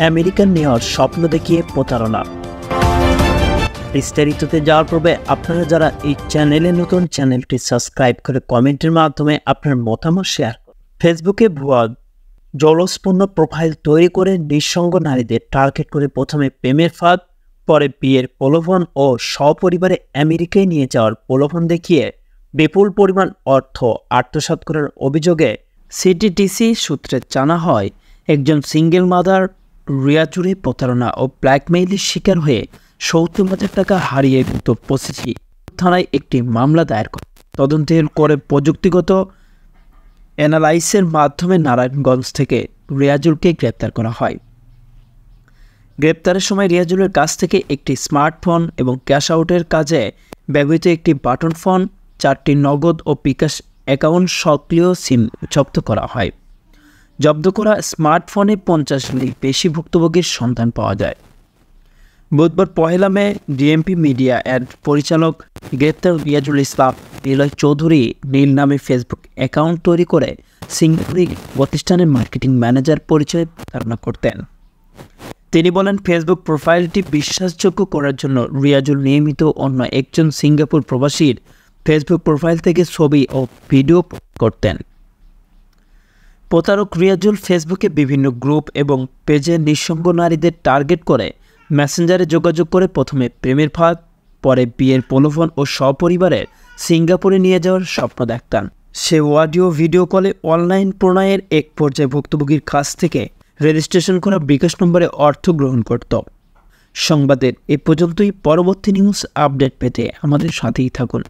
American নেওয়ার স্বপ্ন দেখিয়ে প্রতারণা। বিস্তারিততে যাওয়ার পূর্বে আপনারা যারা এই চ্যানেলে নতুন, চ্যানেলটি সাবস্ক্রাইব করে কমেন্টের মাধ্যমে আপনার মতামত শেয়ার করুন। ফেসবুকে ভুয়া জলস্পূর্ণ প্রোফাইল তৈরি করে নিঃসঙ্গ নারীদের টার্গেট করে প্রথমে প্রেমের ফাঁদ, পরে বিয়ের প্রলোভন ও সপরিবারে আমেরিকায় নিয়ে যাওয়ার প্রলোভন দেখিয়ে বিপুল পরিমাণ অর্থ আত্মসাৎ করার অভিযোগে সিটিটিসি সূত্রে জানা হয়, একজন সিঙ্গেল মাদার রিয়াজুরে প্রতারণা ও ব্ল্যাকমেইলের শিকার হয়ে ৭০,০০০ টাকা হারিয়ে পৌঁছেছি থানায় একটি মামলা দায়ের করে। তদন্তের করে প্রযুক্তিগত অ্যানালাইসের মাধ্যমে নারায়ণগঞ্জ থেকে রিয়াজুলকে গ্রেপ্তার করা হয়। গ্রেপ্তারের সময় রিয়াজুলের কাছ থেকে একটি স্মার্টফোন এবং ক্যাশ আউটের কাজে ব্যবহৃত একটি বাটন ফোন, 4টি নগদ ও বিকাশ অ্যাকাউন্ট সক্রিয় সিম জব্দ করা হয়। জব্দ করা স্মার্টফোনে 50টির বেশি ভুক্তভোগীর সন্ধান পাওয়া যায়। বুধবার ১ মে ডিএমপি মিডিয়া অ্যাড পরিচালক গ্রেপ্তার রিয়াজুল ইসলাম নিলয় চৌধুরী নীল নামে ফেসবুক অ্যাকাউন্ট তৈরি করে সিঙ্গাপুরি প্রতিষ্ঠানের মার্কেটিং ম্যানেজার পরিচয়ে প্রতারণা করতেন। তিনি বলেন, ফেসবুক প্রোফাইলটি বিশ্বাসযোগ্য করার জন্য রিয়াজুল নিয়মিত অন্য একজন সিঙ্গাপুর প্রবাসীর ফেসবুক প্রোফাইল থেকে ছবি ও ভিডিও করতেন। প্রতারক রিয়াজুল ফেসবুকে বিভিন্ন গ্রুপ এবং পেজে নিঃসঙ্গ নারীদের টার্গেট করে মেসেঞ্জারে যোগাযোগ করে প্রথমে প্রেমের ফাঁদ, পরে বিয়ের প্রলোভন ও সপরিবারের সিঙ্গাপুরে নিয়ে যাওয়ার স্বপ্ন দেখতেন। সে অডিও ভিডিও কলে অনলাইন প্রণয়ের এক পর্যায়ে ভুক্তভোগীর কাছ থেকে রেজিস্ট্রেশন করা বিকাশ নম্বরে অর্থ গ্রহণ করত। সংবাদের এ পর্যন্তই। পরবর্তী নিউজ আপডেট পেতে আমাদের সাথেই থাকুন।